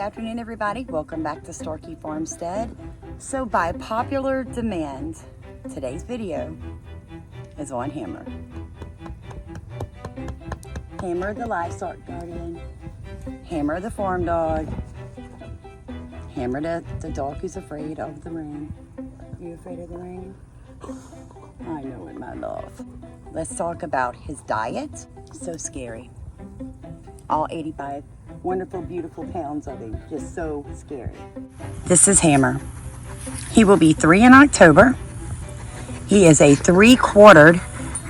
afternoon, everybody. Welcome back to Starkey Farmstead. So by popular demand, today's video is on Hammer. Hammer the livestock guardian, Hammer the farm dog, Hammer the dog who's afraid of the rain. You afraid of the rain? I know it, my love. Let's talk about his diet. So scary. All 85 wonderful, beautiful pounds of him. Just so scary. This is Hammer. He will be 3 in October. He is a 3/4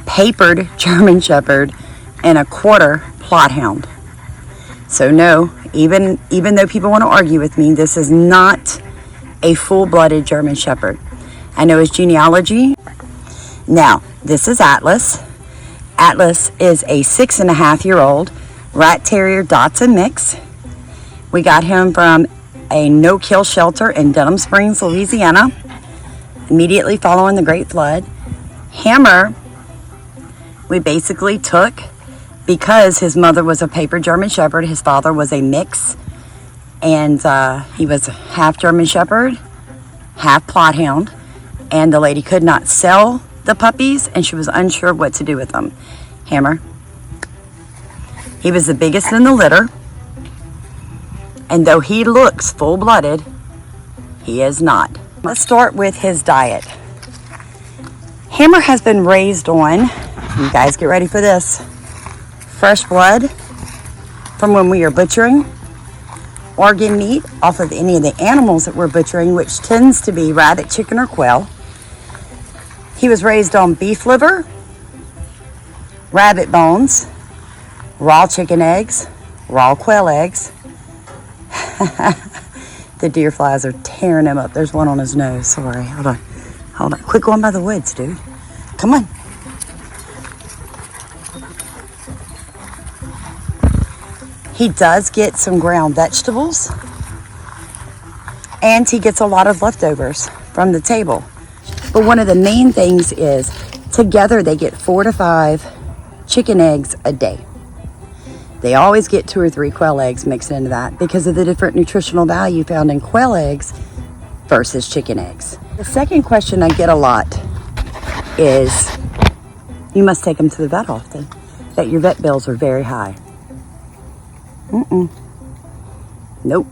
papered German Shepherd and a 1/4 Plot Hound. So no, even though people want to argue with me, this is not a full-blooded German Shepherd. I know his genealogy. Now, this is Atlas. Atlas is a 6.5-year-old Rat Terrier Dotson mix. We got him from a no-kill shelter in Denham Springs, Louisiana, immediately following the Great Flood. Hammer, we basically took because his mother was a paper German Shepherd, his father was a mix, and he was half German Shepherd, half Plot Hound, and the lady could not sell the puppies, and she was unsure what to do with them. Hammer. He was the biggest in the litter, and though he looks full-blooded, he is not. Let's start with his diet. Hammer has been raised on, you guys get ready for this, fresh blood from when we are butchering, organ meat off of any of the animals that we're butchering, which tends to be rabbit, chicken, or quail. He was raised on beef liver, rabbit bones, raw chicken eggs, raw quail eggs. The deer flies are tearing him up. There's one on his nose. Sorry. Hold on. Quit going by the woods, dude. Come on. He does get some ground vegetables, and he gets a lot of leftovers from the table. But one of the main things is together they get 4 to 5 chicken eggs a day. They always get 2 or 3 quail eggs mixed into that because of the different nutritional value found in quail eggs versus chicken eggs. The second question I get a lot is, you must take them to the vet often, that your vet bills are very high. Nope,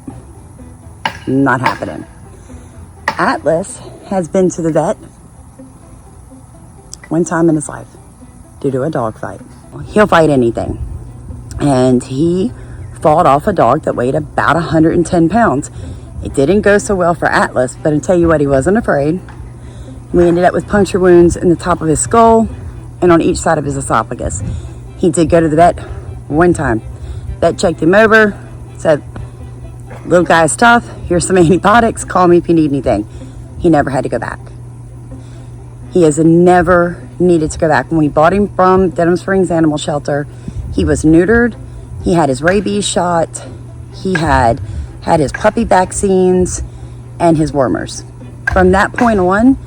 not happening. Atlas has been to the vet one time in his life due to a dog fight. He'll fight anything. And he fought off a dog that weighed about 110 pounds. It didn't go so well for Atlas, but I'll tell you what, he wasn't afraid. We ended up with puncture wounds in the top of his skull and on each side of his esophagus. He did go to the vet one time. Vet checked him over, said, little guy's tough, here's some antibiotics, call me if you need anything. He never had to go back. He has never needed to go back. When we bought him from Denham Springs Animal Shelter, he was neutered, he had his rabies shot, he had his puppy vaccines, and his wormers. From that point on,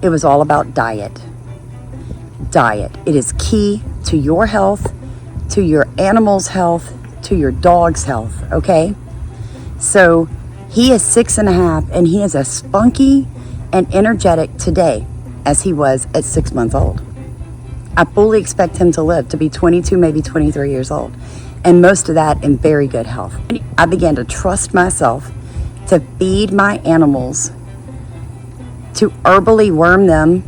it was all about diet. Diet. It is key to your health, to your animal's health, to your dog's health, okay? So he is 6.5, and he is as spunky and energetic today as he was at 6 months old. I fully expect him to live to be 22, maybe 23 years old, and most of that in very good health. I began to trust myself to feed my animals, to herbally worm them,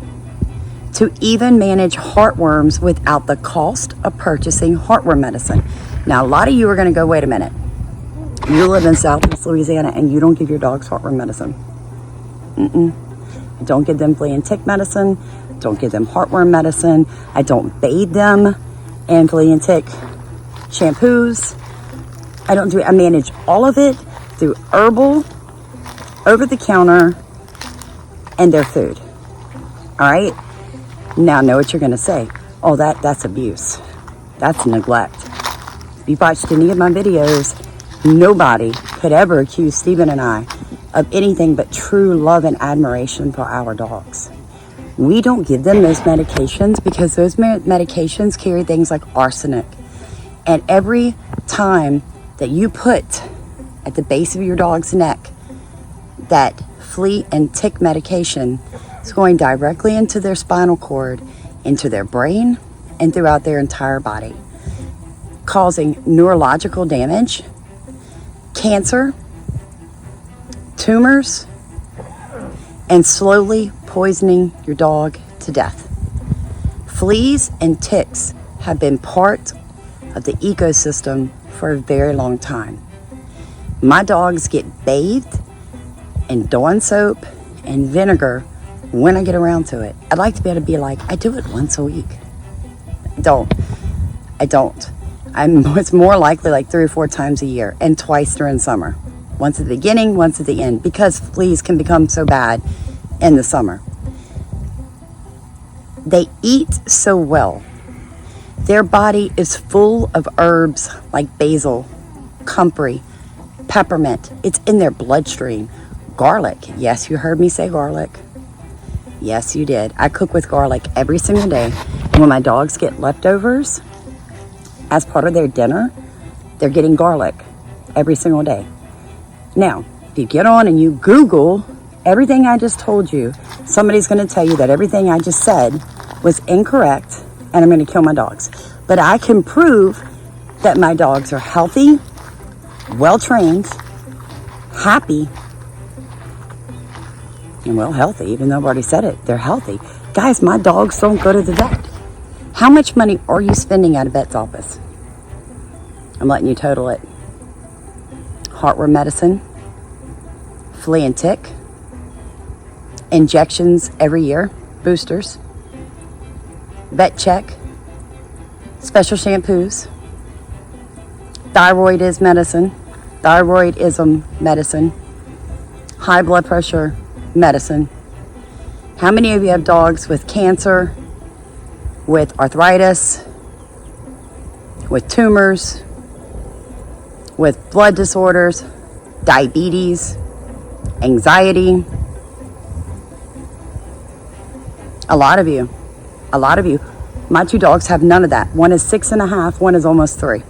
to even manage heartworms without the cost of purchasing heartworm medicine. Now, a lot of you are going to go, wait a minute. You live in Southeast Louisiana and you don't give your dogs heartworm medicine. I don't give them flea and tick medicine. Don't give them heartworm medicine. I don't bathe them in flea and tick shampoos. I manage all of it through herbal, over the counter, and their food. All right? Now, I know what you're going to say. Oh, that's abuse. That's neglect. If you've watched any of my videos, nobody could ever accuse Stephen and I of anything but true love and admiration for our dogs. We don't give them those medications because those medications carry things like arsenic. And every time that you put at the base of your dog's neck, that flea and tick medication is going directly into their spinal cord, into their brain, and throughout their entire body, causing neurological damage, cancer, tumors, and slowly poisoning your dog to death. Fleas and ticks have been part of the ecosystem for a very long time. My dogs get bathed in Dawn soap and vinegar when I get around to it. I'd like to be able to be like, I do it once a week. I don't. It's more likely like 3 or 4 times a year, and twice during summer. Once at the beginning, once at the end, because fleas can become so bad in the summer. They eat so well. Their body is full of herbs like basil, comfrey, peppermint. It's in their bloodstream. Garlic. Yes, you heard me say garlic. Yes, you did. I cook with garlic every single day. And when my dogs get leftovers, as part of their dinner, they're getting garlic every single day. Now, if you get on and you Google everything I just told you, somebody's going to tell you that everything I just said was incorrect and I'm going to kill my dogs. But I can prove that my dogs are healthy, well-trained, happy, and healthy, even though I've already said it. They're healthy. Guys, my dogs don't go to the vet. How much money are you spending at a vet's office? I'm letting you total it. Heartworm medicine, flea and tick, injections every year, boosters, vet check, special shampoos, thyroidism medicine, high blood pressure medicine. How many of you have dogs with cancer, with arthritis, with tumors, with blood disorders, diabetes, anxiety? A lot of you. My 2 dogs have none of that. One is 6.5, one is almost 3.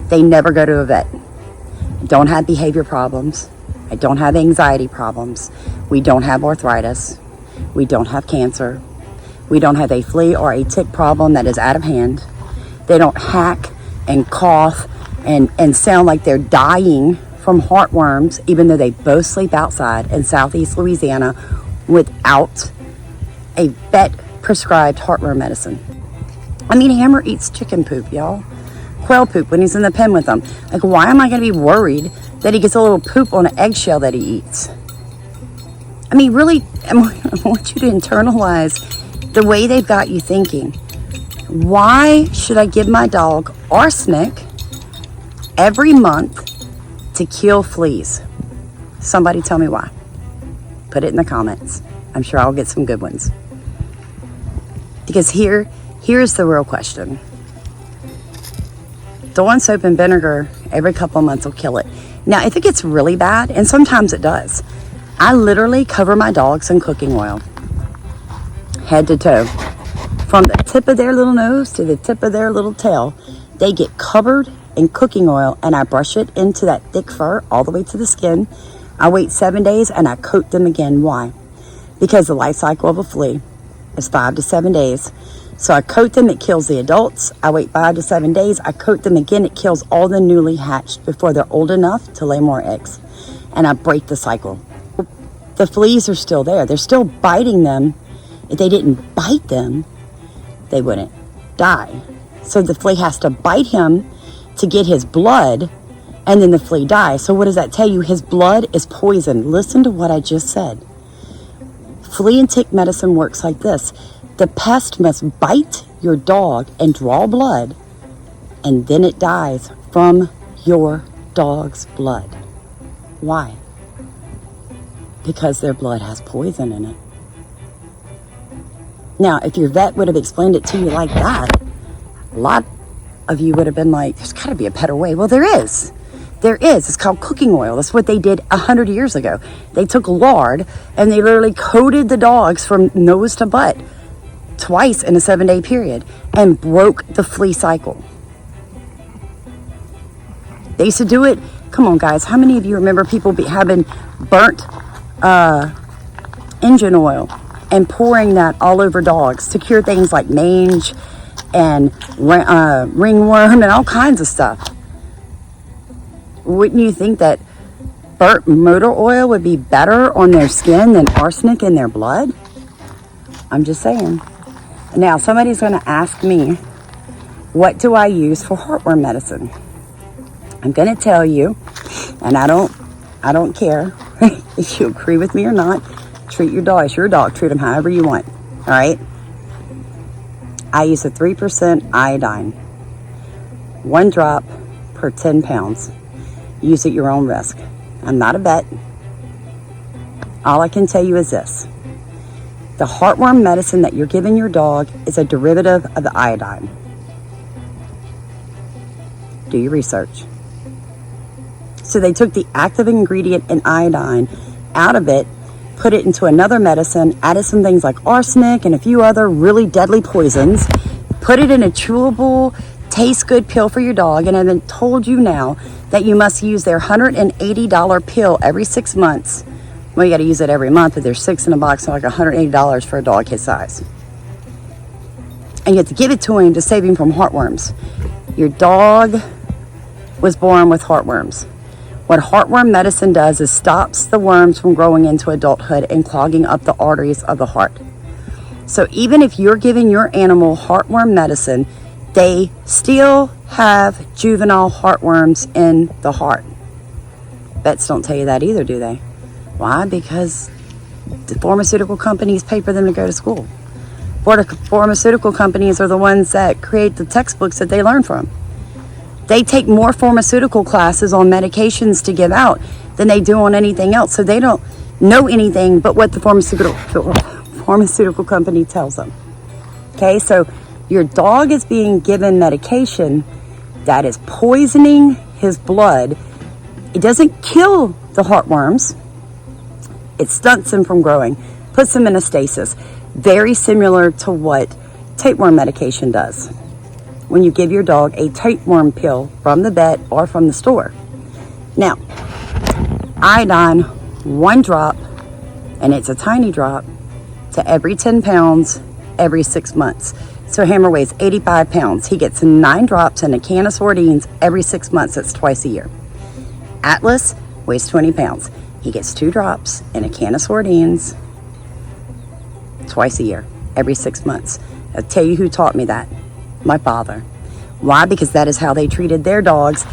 They never go to a vet. I don't have behavior problems. I don't have anxiety problems. We don't have arthritis. We don't have cancer. We don't have a flea or a tick problem that is out of hand. They don't hack and cough and sound like they're dying from heartworms, even though they both sleep outside in Southeast Louisiana without a vet prescribed heartworm medicine. I mean, Hammer eats chicken poop, y'all. Quail poop when he's in the pen with them. Like, why am I going to be worried that he gets a little poop on an eggshell that he eats? I mean, really, I want you to internalize the way they've got you thinking. Why should I give my dog arsenic every month to kill fleas? Somebody tell me why. Put it in the comments. I'm sure I'll get some good ones. Because here's the real question. Dawn soap and vinegar every couple of months will kill it. Now, if it gets really bad, and sometimes it does, I literally cover my dogs in cooking oil, head to toe. From the tip of their little nose to the tip of their little tail, they get covered in cooking oil, and I brush it into that thick fur all the way to the skin. I wait 7 days and I coat them again. Why? Because the life cycle of a flea is 5 to 7 days. So I coat them, it kills the adults. I wait 5 to 7 days, I coat them again, it kills all the newly hatched before they're old enough to lay more eggs. And I break the cycle. The fleas are still there. They're still biting them. If they didn't bite them, they wouldn't die. So the flea has to bite him to get his blood, and then the flea dies. So what does that tell you? His blood is poison. Listen to what I just said. Flea and tick medicine works like this. The pest must bite your dog and draw blood, and then it dies from your dog's blood. Why? Because their blood has poison in it. Now, if your vet would have explained it to you like that, a lot of you would have been like, there's got to be a better way. Well, there is. There is. It's called cooking oil. That's what they did 100 years ago. They took lard and they literally coated the dogs from nose to butt twice in a 7-day period and broke the flea cycle. They used to do it Come on, guys. How many of you remember people having burnt engine oil and pouring that all over dogs to cure things like mange and ringworm and all kinds of stuff? Wouldn't you think that burnt motor oil would be better on their skin than arsenic in their blood? I'm just saying. Now, somebody's going to ask me, what do I use for heartworm medicine? I'm going to tell you, and I don't care if you agree with me or not. Treat your dog. It's your dog. Treat them however you want. All right? I use a 3% iodine. 1 drop per 10 pounds. Use at your own risk. I'm not a vet. All I can tell you is this. The heartworm medicine that you're giving your dog is a derivative of the iodine. Do your research. So they took the active ingredient in iodine out of it, put it into another medicine, added some things like arsenic and a few other really deadly poisons, put it in a chewable, taste good pill for your dog, and then told you now that you must use their $180 pill every 6 months. Well, you got to use it every month, but there's 6 in a box, so like $180 for a dog his size. And you have to give it to him to save him from heartworms. Your dog was born with heartworms. What heartworm medicine does is stops the worms from growing into adulthood and clogging up the arteries of the heart. So even if you're giving your animal heartworm medicine, they still have juvenile heartworms in the heart. Vets don't tell you that either, do they? Why? Because the pharmaceutical companies pay for them to go to school. Pharmaceutical companies are the ones that create the textbooks that they learn from. They take more pharmaceutical classes on medications to give out than they do on anything else. So they don't know anything but what the pharmaceutical company tells them. Okay, so your dog is being given medication that is poisoning his blood. It doesn't kill the heartworms. It stunts them from growing, puts them in a stasis. Very similar to what tapeworm medication does. When you give your dog a tapeworm pill from the vet or from the store. Now, iodine, 1 drop, and it's a tiny drop, to every 10 pounds, every 6 months. So Hammer weighs 85 pounds. He gets 9 drops and a can of sardines every 6 months. That's twice a year. Atlas weighs 20 pounds. He gets 2 drops and a can of sardines twice a year, every 6 months. I'll tell you who taught me that. My father. Why? Because that is how they treated their dogs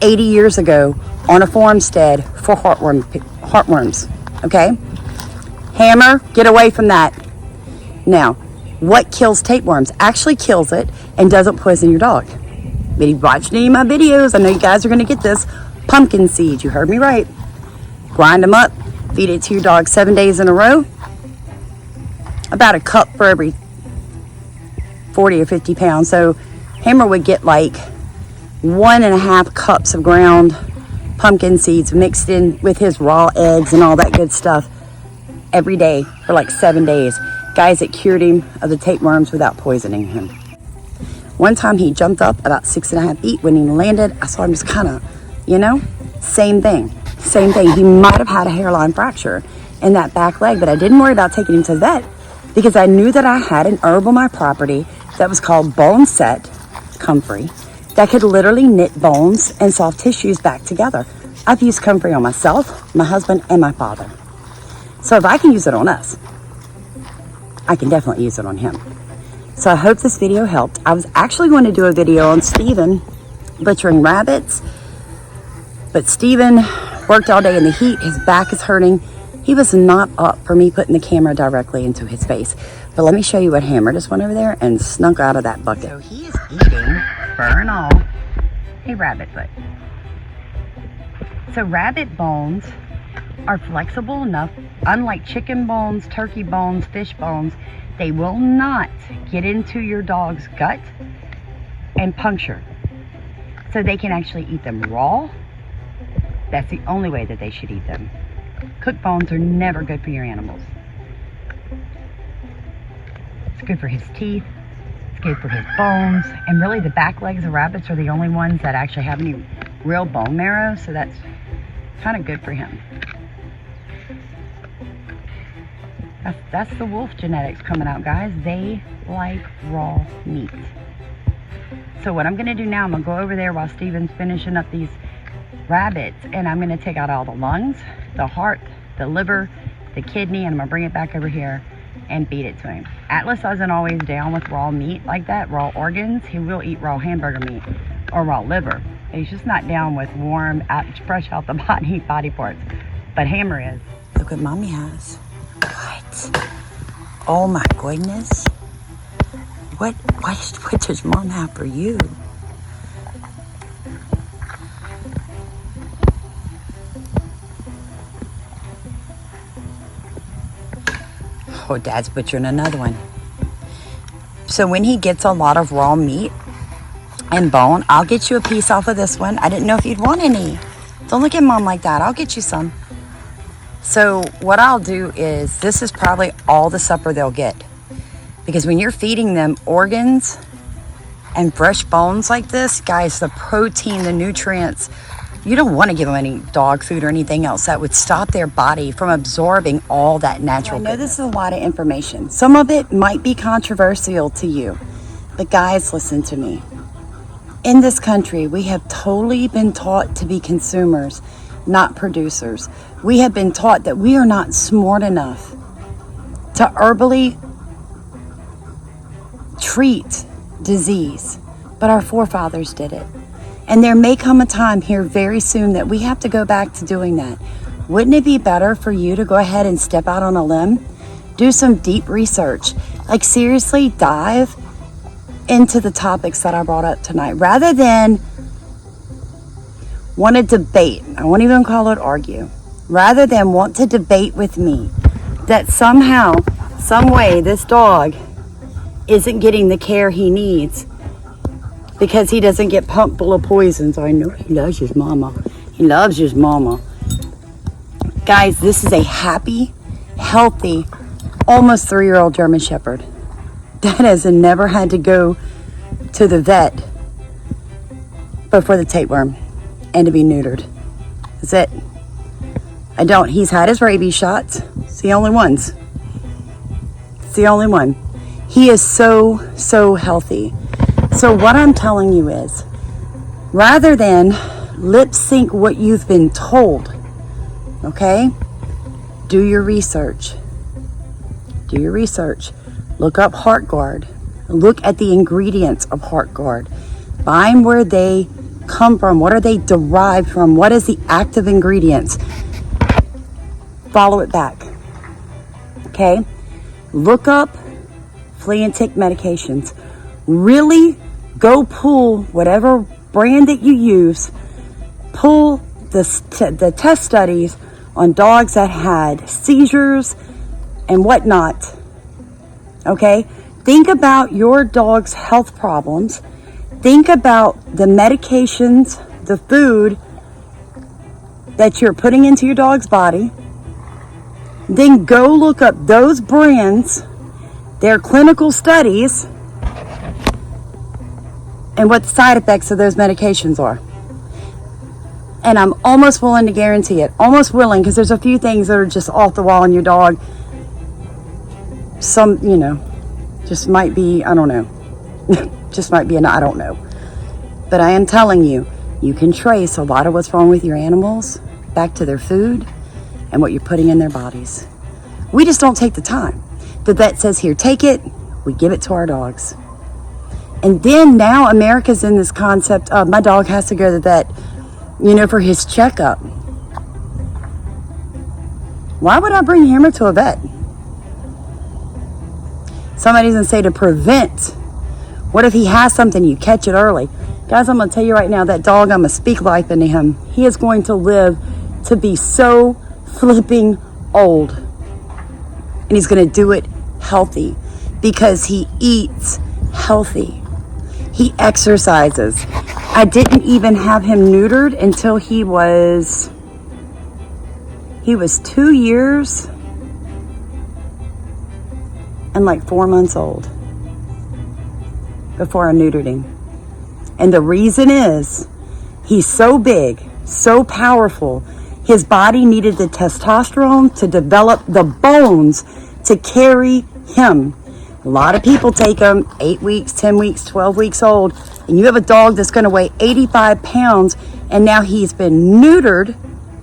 80 years ago on a farmstead for heartworms. Okay? Hammer, get away from that. Now, what kills tapeworms? Actually kills it and doesn't poison your dog. But if you watched any of my videos, I know you guys are going to get this. Pumpkin seeds, you heard me right. Grind them up, feed it to your dog 7 days in a row. About a cup for every 40 or 50 pounds. So Hammer would get like 1.5 cups of ground pumpkin seeds mixed in with his raw eggs and all that good stuff every day for like 7 days. Guys, it cured him of the tapeworms without poisoning him. One time he jumped up about 6.5 feet. When he landed, I saw him just kind of, same thing. He might have had a hairline fracture in that back leg, but I didn't worry about taking him to the vet because I knew that I had an herb on my property that was called Bone Set Comfrey that could literally knit bones and soft tissues back together. I've used Comfrey on myself, my husband, and my father. So if I can use it on us, I can definitely use it on him. So I hope this video helped. I was actually going to do a video on Steven butchering rabbits, but Steven worked all day in the heat. His back is hurting. He was not up for me putting the camera directly into his face. But let me show you what Hammer just went over there and snuck out of that bucket. So he is eating, fur and all, a rabbit foot. So rabbit bones are flexible enough, unlike chicken bones, turkey bones, fish bones, they will not get into your dog's gut and puncture. So they can actually eat them raw. That's the only way that they should eat them. Cooked bones are never good for your animals. It's good for his teeth, it's good for his bones, and really the back legs of rabbits are the only ones that actually have any real bone marrow, so that's kind of good for him. That's the wolf genetics coming out, guys. They like raw meat. So what I'm gonna do now, I'm gonna go over there while Steven's finishing up these rabbits, and I'm gonna take out all the lungs, the heart, the liver, the kidney, and I'm gonna bring it back over here and feed it to him. Atlas isn't always down with raw meat like that, raw organs. He will eat raw hamburger meat or raw liver. He's just not down with warm, fresh out the body parts. But Hammer is. Look what Mommy has. What? Oh my goodness. What does Mom have for you? Oh, Dad's butchering another one. So when he gets a lot of raw meat and bone, I'll get you a piece off of this one. I didn't know if you'd want any. Don't look at Mom like that. I'll get you some. So what I'll do is, this is probably all the supper they'll get. Because when you're feeding them organs and fresh bones like this, guys, the protein, the nutrients, you don't want to give them any dog food or anything else that would stop their body from absorbing all that natural goodness. I know this is a lot of information. Some of it might be controversial to you, but guys, listen to me. In this country, we have totally been taught to be consumers, not producers. We have been taught that we are not smart enough to herbally treat disease, but our forefathers did it. And there may come a time here very soon that we have to go back to doing that. Wouldn't it be better for you to go ahead and step out on a limb, do some deep research, like seriously dive into the topics that I brought up tonight, rather than want to debate? I won't even call it argue. Rather than want to debate with me that somehow, some way, this dog isn't getting the care he needs because he doesn't get pumped full of poisons. I know he loves his mama. He loves his mama. Guys, this is a happy, healthy, almost 3-year-old German Shepherd that has never had to go to the vet but for the tapeworm and to be neutered. That's it. I don't. He's had his rabies shots. It's the only ones. It's the only one. He is so healthy. So what I'm telling you is, rather than lip sync what you've been told, okay? Do your research. Do your research. Look up HeartGuard. Look at the ingredients of HeartGuard. Find where they come from. What are they derived from? What is the active ingredients? Follow it back. Okay? Look up flea and tick medications. Really go pull whatever brand that you use. Pull the test studies on dogs that had seizures and whatnot. Okay? Think about your dog's health problems. Think about the medications, the food that you're putting into your dog's body. Then go look up those brands, their clinical studies, and what the side effects of those medications are. And I'm almost willing to guarantee it. Almost willing, because there's a few things that are just off the wall in your dog. Some, just might be, I don't know. Just might be an I don't know. But I am telling you, you can trace a lot of what's wrong with your animals back to their food and what you're putting in their bodies. We just don't take the time. The vet says, here, take it. We give it to our dogs. And then now America's in this concept of my dog has to go to the vet, for his checkup. Why would I bring Hammer to a vet? Somebody's going to say to prevent. What if he has something, you catch it early? Guys, I'm going to tell you right now, that dog, I'm going to speak life into him. He is going to live to be so flipping old. And he's going to do it healthy because he eats healthy. He exercises. I didn't even have him neutered until he was 2 years and like 4 months old before I neutered him. And the reason is He's so big, so powerful. His body needed the testosterone to develop the bones to carry him. A lot of people take them 8 weeks, 10 weeks, 12 weeks old, and you have a dog that's going to weigh 85 pounds, and now he's been neutered,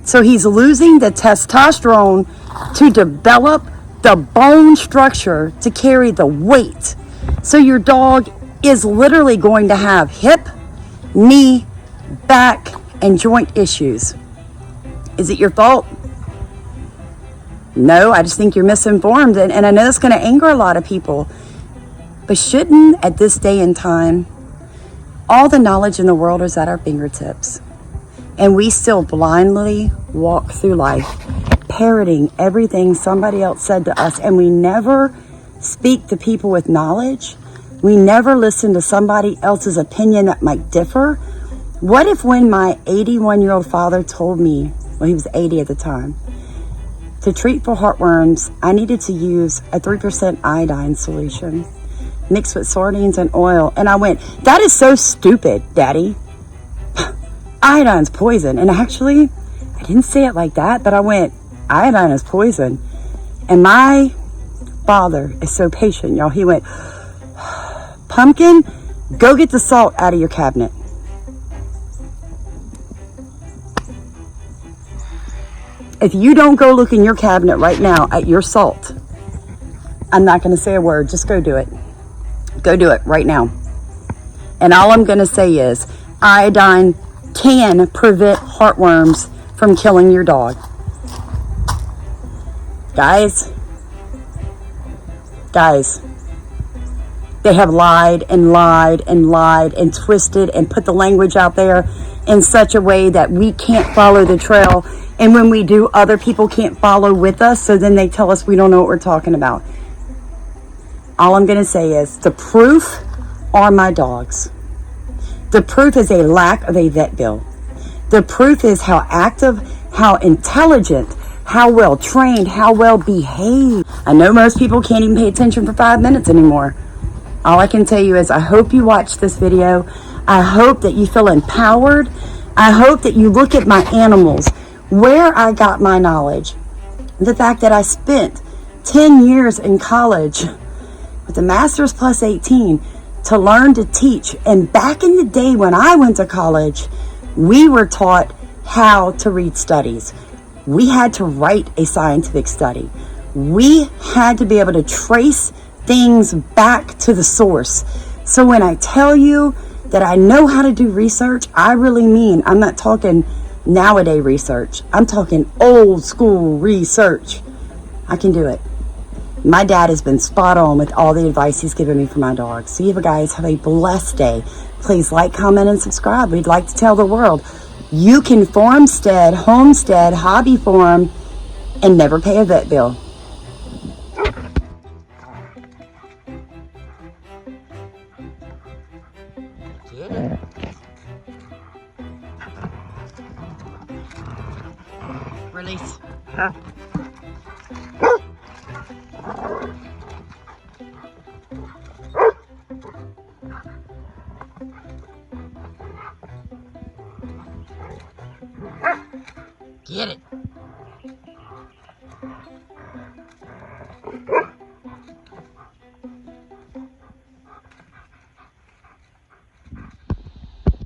so he's losing the testosterone to develop the bone structure to carry the weight. So your dog is literally going to have hip, knee, back, and joint issues. Is it your fault? No, I just think you're misinformed, and I know that's going to anger a lot of people. But shouldn't, at this day and time, all the knowledge in the world is at our fingertips, and we still blindly walk through life parroting everything somebody else said to us, and we never speak to people with knowledge. We never listen to somebody else's opinion that might differ. What if when my 81-year-old father told me, well, he was 80 at the time, to treat for heartworms, I needed to use a 3% iodine solution mixed with sardines and oil. And I went, that is so stupid, Daddy. Iodine's poison. And actually, I didn't say it like that, but I went, iodine is poison. And my father is so patient, y'all. He went, Pumpkin, go get the salt out of your cabinet. If you don't go look in your cabinet right now at your salt, I'm not going to say a word. Just go do it. Go do it right now. And all I'm going to say is iodine can prevent heartworms from killing your dog. Guys, they have lied and lied and lied and twisted and put the language out there in such a way that we can't follow the trail. And when we do, other people can't follow with us. So then they tell us we don't know what we're talking about. All I'm going to say is the proof are my dogs. The proof is a lack of a vet bill. The proof is how active, how intelligent, how well trained, how well behaved. I know most people can't even pay attention for 5 minutes anymore. All I can tell you is I hope you watch this video. I hope that you feel empowered. I hope that you look at my animals, where I got my knowledge. The fact that I spent 10 years in college with a master's plus 18 to learn to teach. And back in the day when I went to college, we were taught how to read studies. We had to write a scientific study. We had to be able to trace things back to the source. So when I tell you that I know how to do research, I really mean, I'm not talking nowadays research. I'm talking old school research. I can do it. My dad has been spot on with all the advice he's given me for my dogs. So you guys have a blessed day. Please like, comment, and subscribe. We'd like to tell the world you can farmstead, homestead, hobby farm, and never pay a vet bill. Get it. Release. Get it.